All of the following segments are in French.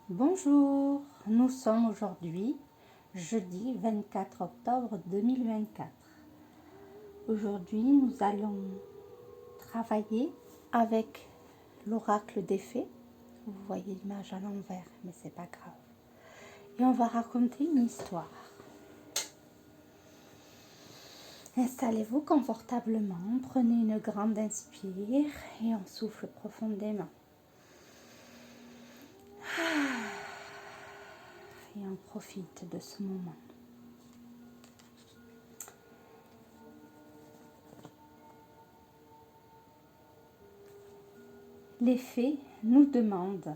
Bonjour, nous sommes aujourd'hui jeudi 24 octobre 2024. Aujourd'hui, nous allons travailler avec l'oracle des fées. Vous voyez l'image à l'envers, mais c'est pas grave. Et on va raconter une histoire. Installez-vous confortablement, prenez une grande inspire et on souffle profondément. Et on profite de ce moment. Les fées nous demandent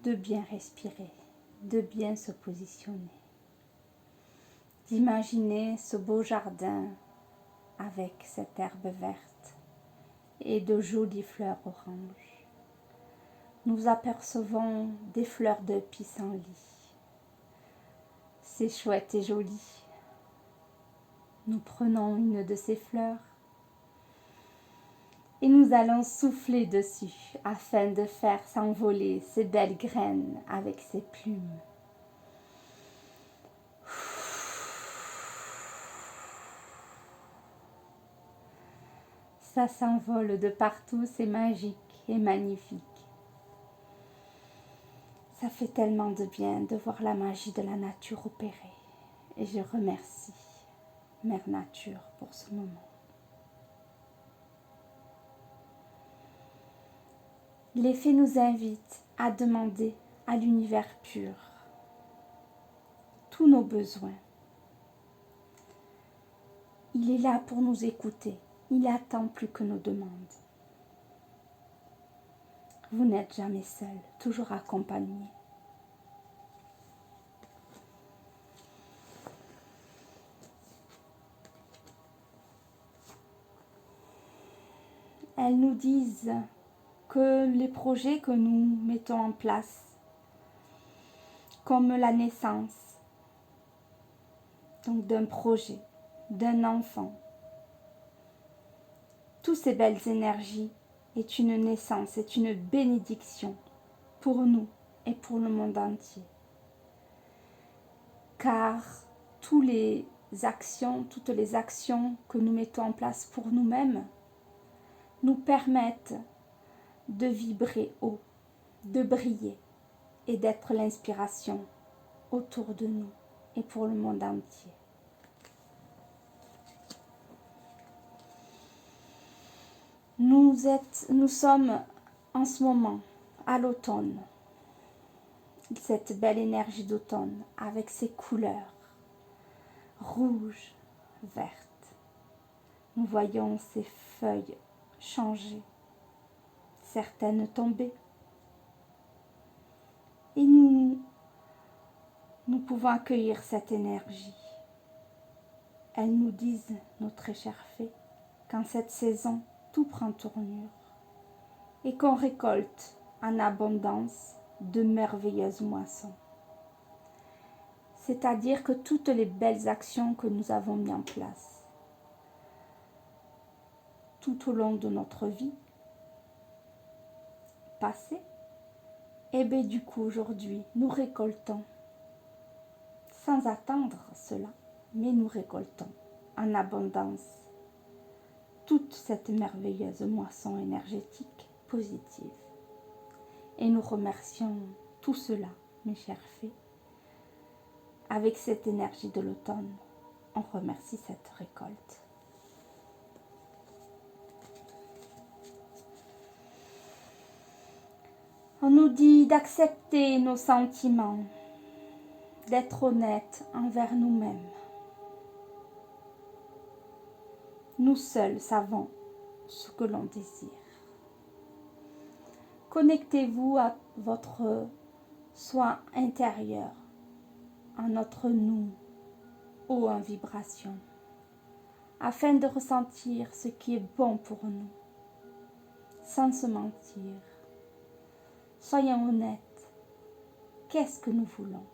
de bien respirer, de bien se positionner, d'imaginer ce beau jardin avec cette herbe verte et de jolies fleurs oranges. Nous apercevons des fleurs de pissenlit. C'est chouette et joli. Nous prenons une de ces fleurs et nous allons souffler dessus afin de faire s'envoler ces belles graines avec ses plumes. Ça s'envole de partout, c'est magique et magnifique. Ça fait tellement de bien de voir la magie de la nature opérer. Et je remercie Mère Nature pour ce moment. Les fées nous invitent à demander à l'univers pur tous nos besoins. Il est là pour nous écouter. Il attend plus que nos demandes. Vous n'êtes jamais seul, toujours accompagné. Elles nous disent que les projets que nous mettons en place, comme la naissance donc d'un projet, d'un enfant, toutes ces belles énergies est une naissance, est une bénédiction pour nous et pour le monde entier. Car toutes les actions que nous mettons en place pour nous-mêmes nous permettent de vibrer haut, de briller et d'être l'inspiration autour de nous et pour le monde entier. Nous sommes en ce moment à l'automne, cette belle énergie d'automne avec ses couleurs rouges, vertes. Nous voyons ces feuilles changer, certaines tomber. Et nous pouvons accueillir cette énergie. Elles nous disent, nos très chères fées, qu'en cette saison, tout prend tournure et qu'on récolte en abondance de merveilleuses moissons. C'est-à-dire que toutes les belles actions que nous avons mises en place tout au long de notre vie passée, et bien du coup aujourd'hui, nous récoltons, sans attendre cela, mais nous récoltons en abondance toute cette merveilleuse moisson énergétique positive. Et nous remercions tout cela, mes chères fées. Avec cette énergie de l'automne, on remercie cette récolte. On nous dit d'accepter nos sentiments, d'être honnête envers nous-mêmes. Nous seuls savons ce que l'on désire. Connectez-vous à votre soi intérieur, à notre nous, haut en vibration, afin de ressentir ce qui est bon pour nous, sans se mentir. Soyons honnêtes. Qu'est-ce que nous voulons?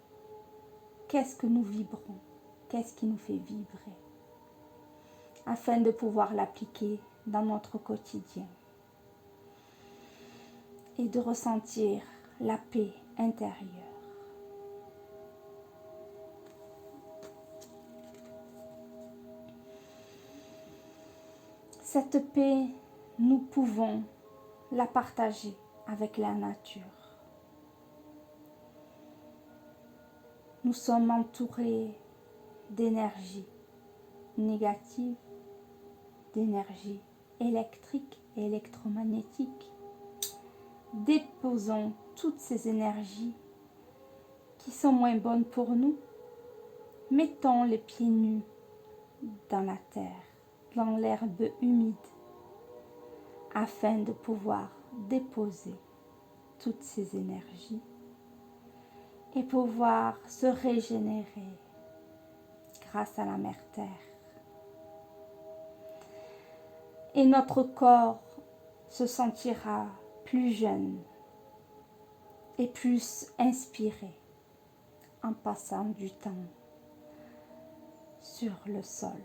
Qu'est-ce que nous vibrons? Qu'est-ce qui nous fait vibrer? Afin de pouvoir l'appliquer dans notre quotidien. et de ressentir la paix intérieure. Cette paix, nous pouvons la partager avec la nature. Nous sommes entourés d'énergie négative, d'énergie électrique et électromagnétique. Déposons toutes ces énergies qui sont moins bonnes pour nous. Mettons les pieds nus dans la terre, dans l'herbe humide, afin de pouvoir déposer toutes ces énergies et pouvoir se régénérer grâce à la mère terre. Et notre corps se sentira plus jeune et plus inspiré en passant du temps sur le sol,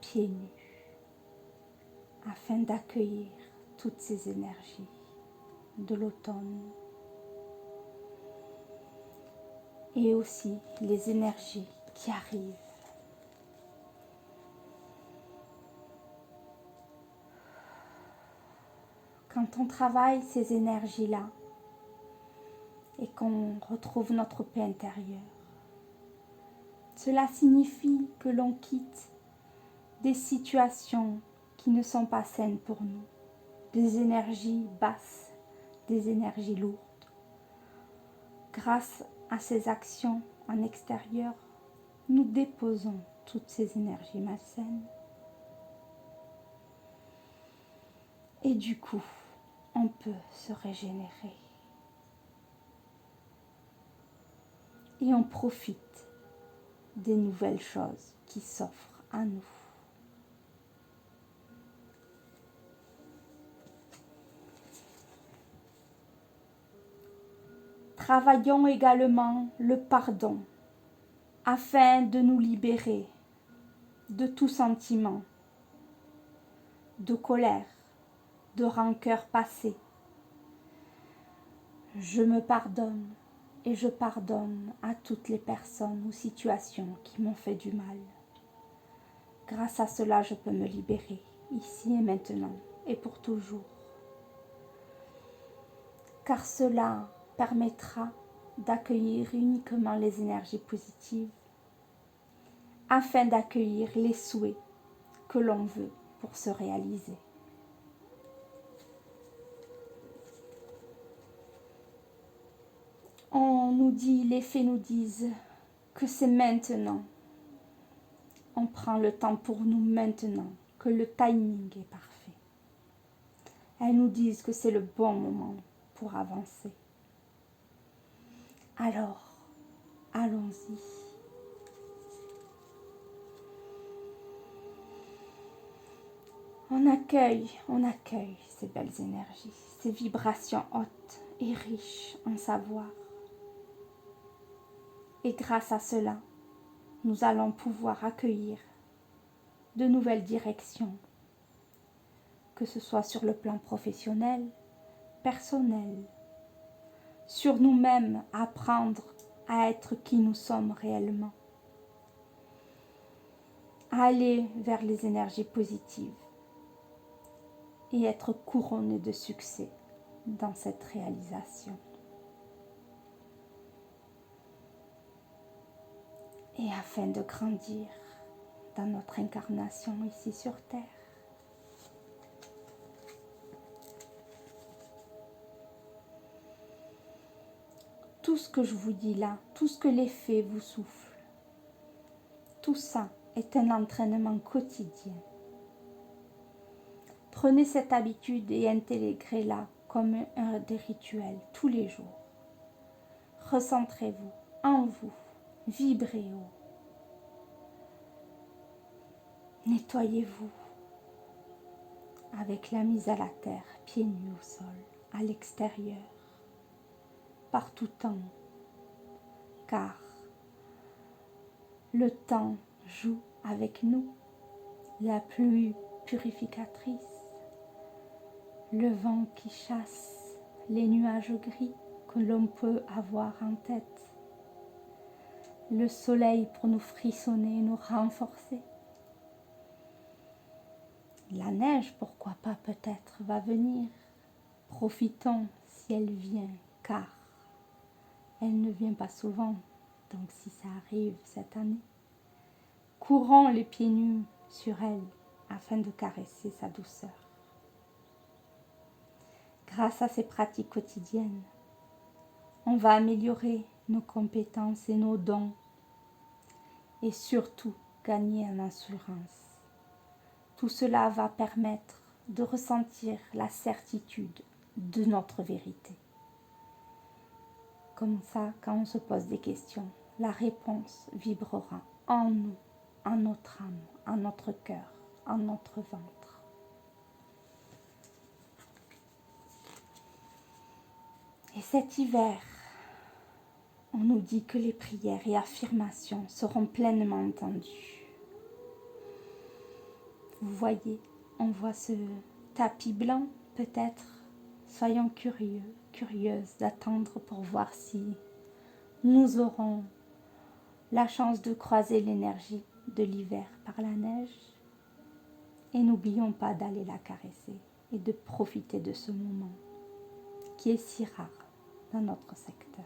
pieds nus, afin d'accueillir toutes ces énergies de l'automne et aussi les énergies qui arrivent. Quand on travaille ces énergies-là et qu'on retrouve notre paix intérieure, cela signifie que l'on quitte des situations qui ne sont pas saines pour nous, des énergies basses, des énergies lourdes. Grâce à ces actions en extérieur, nous déposons toutes ces énergies malsaines. Et du coup, on peut se régénérer. Et on profite des nouvelles choses qui s'offrent à nous. Travaillons également le pardon afin de nous libérer de tout sentiment, de colère, de rancœur passée. Je me pardonne et je pardonne à toutes les personnes ou situations qui m'ont fait du mal. Grâce à cela, je peux me libérer ici et maintenant et pour toujours. Car cela permettra d'accueillir uniquement les énergies positives afin d'accueillir les souhaits que l'on veut pour se réaliser. On nous dit, les fées nous disent que c'est maintenant. On prend le temps pour nous maintenant, que le timing est parfait. Elles nous disent que c'est le bon moment pour avancer. Alors, allons-y. On accueille ces belles énergies, ces vibrations hautes et riches en savoir. Et grâce à cela, nous allons pouvoir accueillir de nouvelles directions, que ce soit sur le plan professionnel, personnel, sur nous-mêmes, apprendre à être qui nous sommes réellement, à aller vers les énergies positives et être couronné de succès dans cette réalisation. Et afin de grandir dans notre incarnation ici sur Terre. Tout ce que je vous dis là, tout ce que les fées vous soufflent, tout ça est un entraînement quotidien. Prenez cette habitude et intégrez-la comme un des rituels tous les jours. Recentrez-vous en vous, vibrez haut. Nettoyez-vous avec la mise à la terre, pieds nus au sol, à l'extérieur, par tout temps, car le temps joue avec nous, la pluie purificatrice, le vent qui chasse les nuages gris que l'on peut avoir en tête, le soleil pour nous frissonner et nous renforcer. La neige, pourquoi pas, peut-être va venir. Profitons si elle vient, car elle ne vient pas souvent. Donc si ça arrive cette année, courons les pieds nus sur elle afin de caresser sa douceur. Grâce à ces pratiques quotidiennes, on va améliorer nos compétences et nos dons et surtout gagner en assurance. Tout cela va permettre de ressentir la certitude de notre vérité. Comme ça, quand on se pose des questions, la réponse vibrera en nous, en notre âme, en notre cœur, en notre ventre. Et cet hiver, on nous dit que les prières et affirmations seront pleinement entendues. Vous voyez, on voit ce tapis blanc, peut-être. Soyons curieux, curieuses d'attendre pour voir si nous aurons la chance de croiser l'énergie de l'hiver par la neige. Et n'oublions pas d'aller la caresser et de profiter de ce moment qui est si rare dans notre secteur.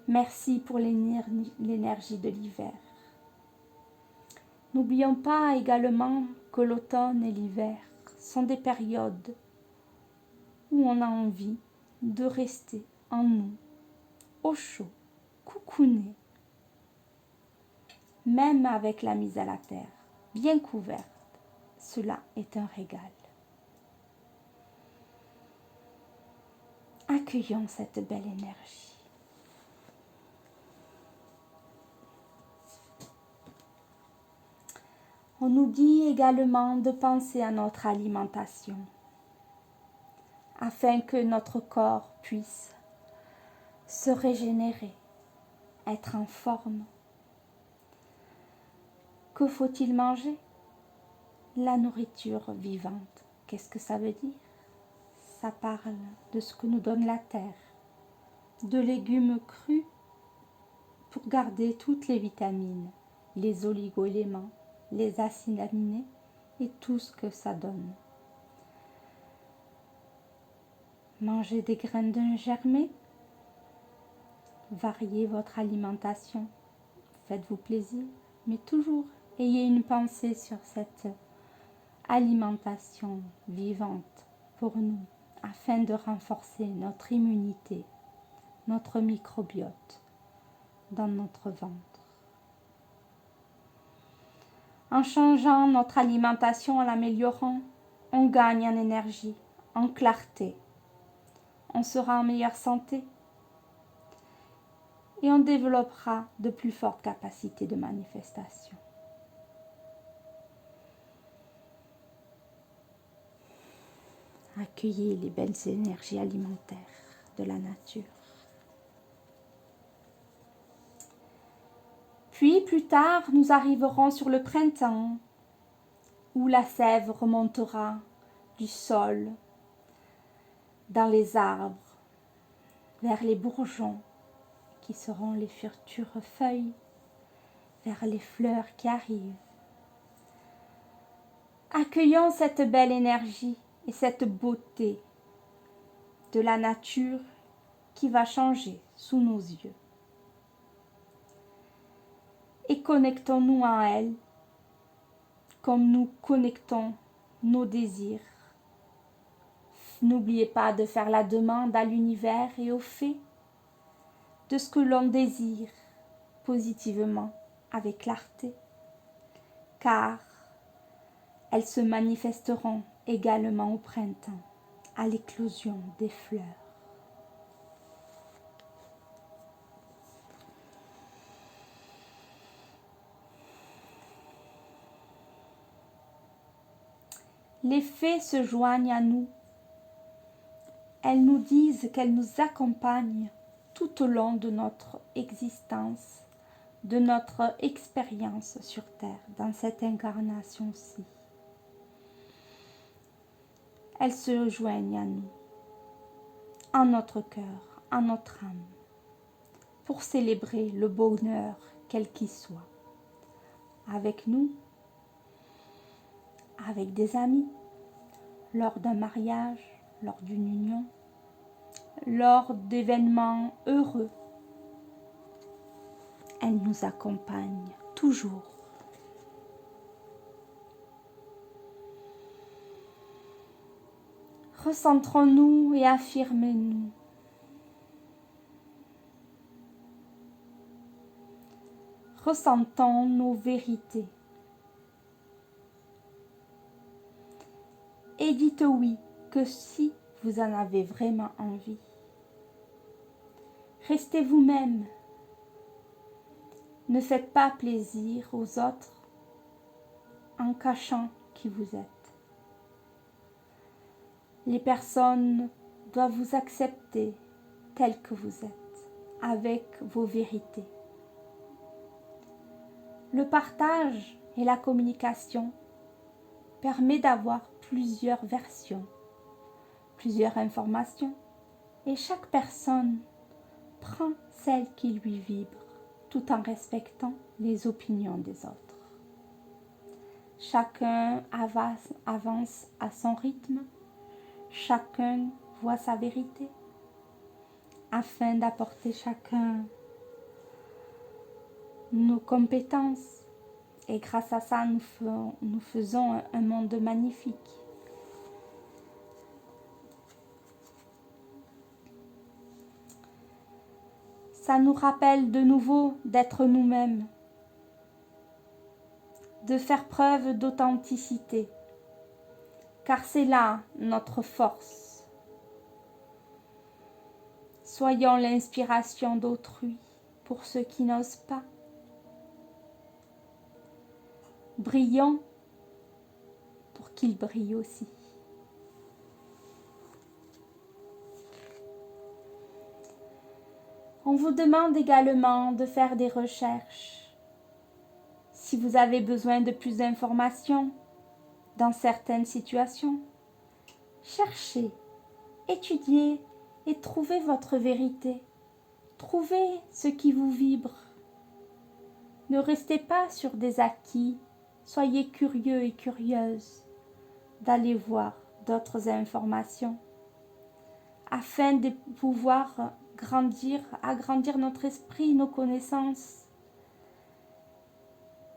Merci pour l'énergie de l'hiver. N'oublions pas également que l'automne et l'hiver sont des périodes où on a envie de rester en nous, au chaud, coucouné, même avec la mise à la terre, bien couverte. Cela est un régal. Accueillons cette belle énergie. On nous dit également de penser à notre alimentation, afin que notre corps puisse se régénérer, être en forme. Que faut-il manger? La nourriture vivante. Qu'est-ce que ça veut dire? Ça parle de ce que nous donne la terre, de légumes crus pour garder toutes les vitamines, les oligo-éléments, les acides aminés et tout ce que ça donne. Mangez des graines de germées, variez votre alimentation, faites-vous plaisir, mais toujours ayez une pensée sur cette alimentation vivante pour nous, afin de renforcer notre immunité, notre microbiote dans notre ventre. En changeant notre alimentation, en l'améliorant, on gagne en énergie, en clarté. On sera en meilleure santé et on développera de plus fortes capacités de manifestation. Accueillez les belles énergies alimentaires de la nature. Puis plus tard, nous arriverons sur le printemps, où la sève remontera du sol, dans les arbres, vers les bourgeons, qui seront les futures feuilles, vers les fleurs qui arrivent. Accueillons cette belle énergie et cette beauté de la nature qui va changer sous nos yeux. Et connectons-nous à elle comme nous connectons nos désirs. N'oubliez pas de faire la demande à l'univers et au fait de ce que l'on désire positivement avec clarté, car elles se manifesteront également au printemps, à l'éclosion des fleurs. Les fées se joignent à nous. Elles nous disent qu'elles nous accompagnent tout au long de notre existence, de notre expérience sur Terre, dans cette incarnation-ci. elles se joignent à nous, en notre cœur, en notre âme, pour célébrer le bonheur quel qu'il soit, avec nous, avec des amis, lors d'un mariage, lors d'une union, lors d'événements heureux. Elle nous accompagne toujours. Recentrons-nous et affirmez-nous. Ressentons nos vérités. Et dites oui que si vous en avez vraiment envie. Restez vous-même. Ne faites pas plaisir aux autres en cachant qui vous êtes. Les personnes doivent vous accepter tel que vous êtes, avec vos vérités. Le partage et la communication permet d'avoir plusieurs versions, plusieurs informations, et chaque personne prend celle qui lui vibre, tout en respectant les opinions des autres. Chacun avance à son rythme, chacun voit sa vérité, afin d'apporter chacun nos compétences. Et grâce à ça, nous faisons un monde magnifique. Ça nous rappelle de nouveau d'être nous-mêmes, de faire preuve d'authenticité, car c'est là notre force. Soyons l'inspiration d'autrui pour ceux qui n'osent pas. Brillons pour qu'ils brillent aussi. On vous demande également de faire des recherches. Si vous avez besoin de plus d'informations dans certaines situations, cherchez, étudiez et trouvez votre vérité. Trouvez ce qui vous vibre. Ne restez pas sur des acquis. Soyez curieux et curieuses d'aller voir d'autres informations afin de pouvoir agrandir notre esprit, nos connaissances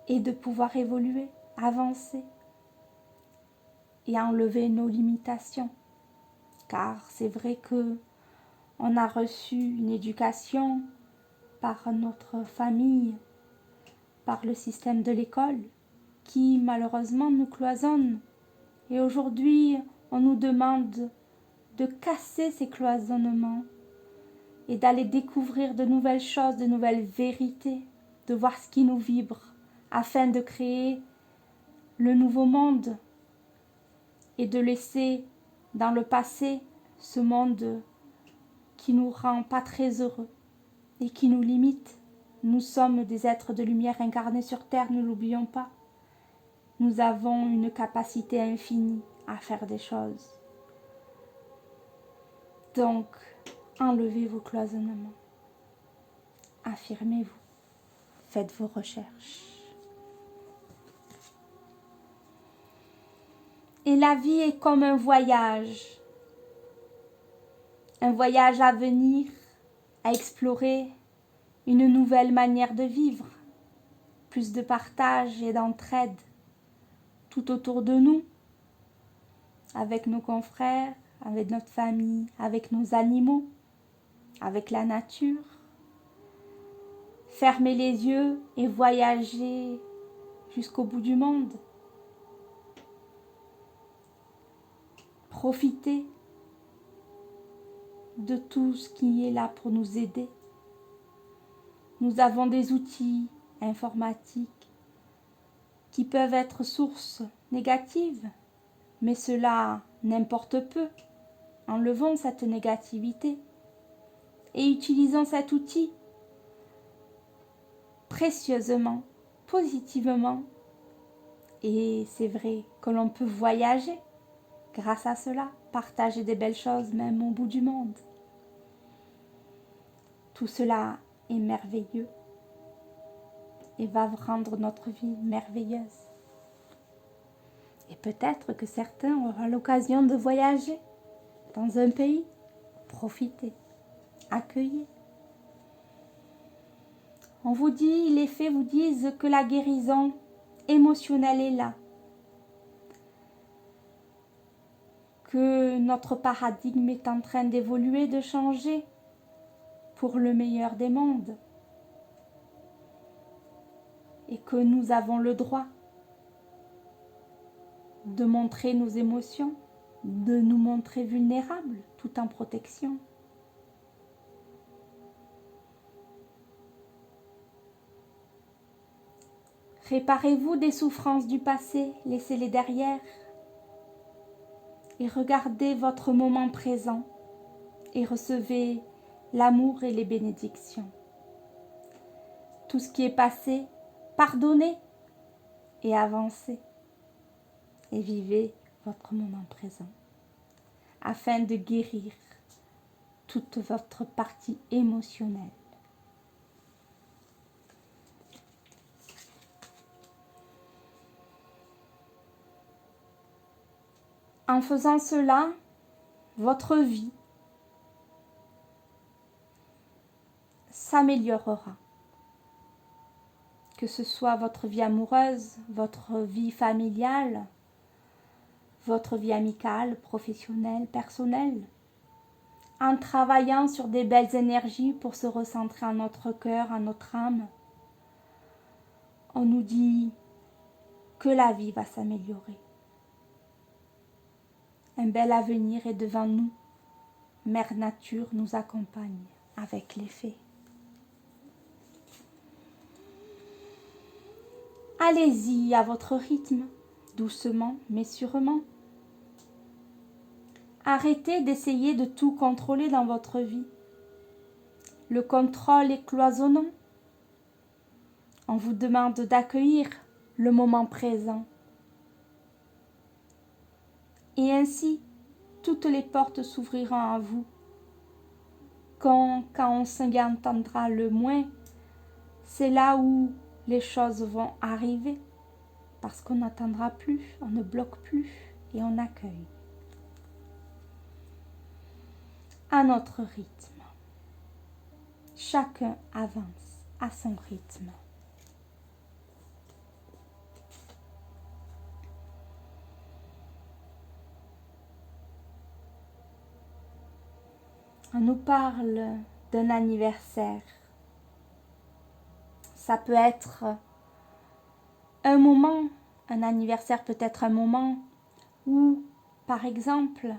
et de pouvoir évoluer, avancer et enlever nos limitations. Car c'est vrai que on a reçu une éducation par notre famille, par le système de l'école, qui malheureusement nous cloisonne. Et aujourd'hui, on nous demande de casser ces cloisonnements et d'aller découvrir de nouvelles choses, de nouvelles vérités, de voir ce qui nous vibre, afin de créer le nouveau monde et de laisser dans le passé ce monde qui nous rend pas très heureux et qui nous limite. Nous sommes des êtres de lumière incarnés sur terre, ne l'oublions pas. Nous avons une capacité infinie à faire des choses. Donc, enlevez vos cloisonnements. Affirmez-vous. Faites vos recherches. Et la vie est comme un voyage. Un voyage à venir, à explorer une nouvelle manière de vivre. Plus de partage et d'entraide tout autour de nous, avec nos confrères, avec notre famille, avec nos animaux, avec la nature. Fermez les yeux et voyagez jusqu'au bout du monde. Profitez de tout ce qui est là pour nous aider. Nous avons des outils informatiques qui peuvent être source négative, mais cela n'importe peu. Enlevons cette négativité et utilisons cet outil précieusement, positivement. Et c'est vrai que l'on peut voyager grâce à cela, partager des belles choses même au bout du monde. Tout cela est merveilleux et va rendre notre vie merveilleuse. Et peut-être que certains auront l'occasion de voyager dans un pays, profiter, accueillir. On vous dit, les faits vous disent que la guérison émotionnelle est là, que notre paradigme est en train d'évoluer, de changer pour le meilleur des mondes et que nous avons le droit de montrer nos émotions, de nous montrer vulnérables tout en protection. Réparez-vous des souffrances du passé, laissez-les derrière et regardez votre moment présent et recevez l'amour et les bénédictions. Tout ce qui est passé, pardonnez et avancez et vivez votre moment présent afin de guérir toute votre partie émotionnelle. En faisant cela, votre vie s'améliorera. Que ce soit votre vie amoureuse, votre vie familiale, votre vie amicale, professionnelle, personnelle, en travaillant sur des belles énergies pour se recentrer en notre cœur, en notre âme. On nous dit que la vie va s'améliorer. Un bel avenir est devant nous. Mère Nature nous accompagne avec les fées. Allez-y à votre rythme, doucement mais sûrement. Arrêtez d'essayer de tout contrôler dans votre vie. Le contrôle est cloisonnant. On vous demande d'accueillir le moment présent. Et ainsi, toutes les portes s'ouvriront à vous. Quand on s'y entendra le moins, c'est là où les choses vont arriver. Parce qu'on n'attendra plus, on ne bloque plus et on accueille. À notre rythme. Chacun avance à son rythme. On nous parle d'un anniversaire. Ça peut être un moment, un anniversaire peut être un moment où, par exemple,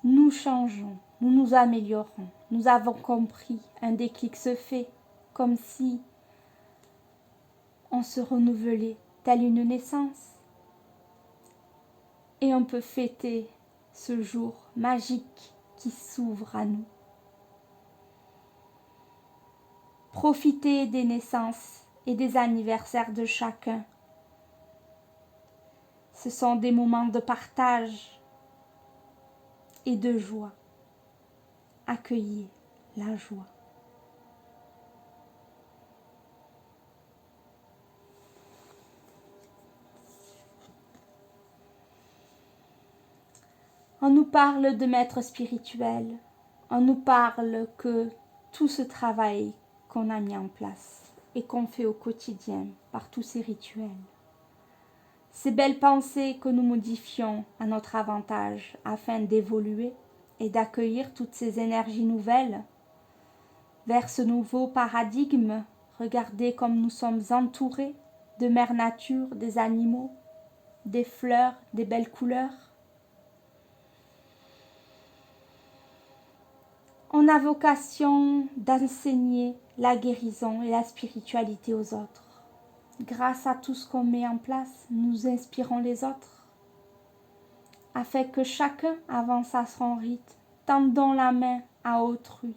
nous changeons, nous nous améliorons, nous avons compris, un déclic se fait, comme si on se renouvelait, telle une naissance. Et on peut fêter ce jour magique qui s'ouvre à nous. Profitez des naissances et des anniversaires de chacun. Ce sont des moments de partage et de joie. Accueillez la joie. On nous parle de maîtres spirituels. On nous parle que tout ce travail qu'on a mis en place et qu'on fait au quotidien par tous ces rituels, ces belles pensées que nous modifions à notre avantage afin d'évoluer et d'accueillir toutes ces énergies nouvelles vers ce nouveau paradigme. Regardez comme nous sommes entourés de mère nature, des animaux, des fleurs, des belles couleurs. On a vocation d'enseigner la guérison et la spiritualité aux autres. Grâce à tout ce qu'on met en place, nous inspirons les autres, afin que chacun avance à son rythme, tendons la main à autrui,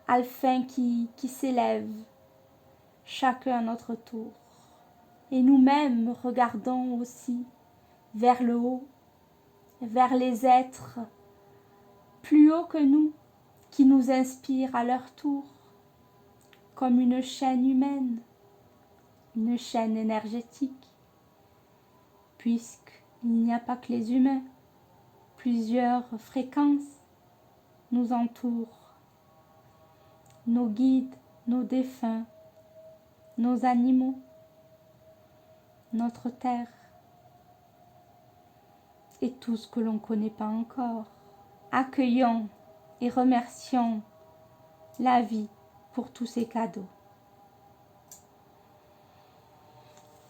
afin qui s'élève, chacun à notre tour. Et nous-mêmes regardons aussi vers le haut, vers les êtres plus hauts que nous, qui nous inspirent à leur tour, comme une chaîne humaine, une chaîne énergétique, puisqu'il n'y a pas que les humains, plusieurs fréquences nous entourent, nos guides, nos défunts, nos animaux, notre terre et tout ce que l'on ne connaît pas encore. Accueillons et remercions la vie pour tous ces cadeaux.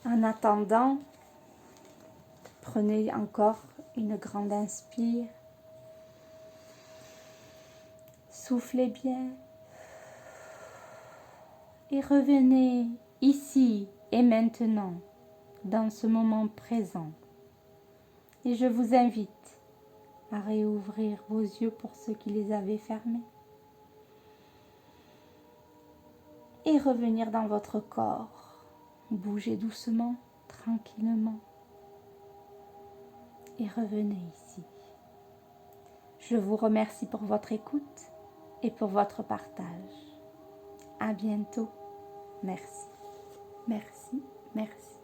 En attendant, prenez encore une grande inspire. Soufflez bien et revenez ici et maintenant, dans ce moment présent. Et je vous invite à réouvrir vos yeux pour ceux qui les avaient fermés. Et revenir dans votre corps. Bougez doucement, tranquillement. Et revenez ici. Je vous remercie pour votre écoute et pour votre partage. À bientôt. Merci, merci, merci.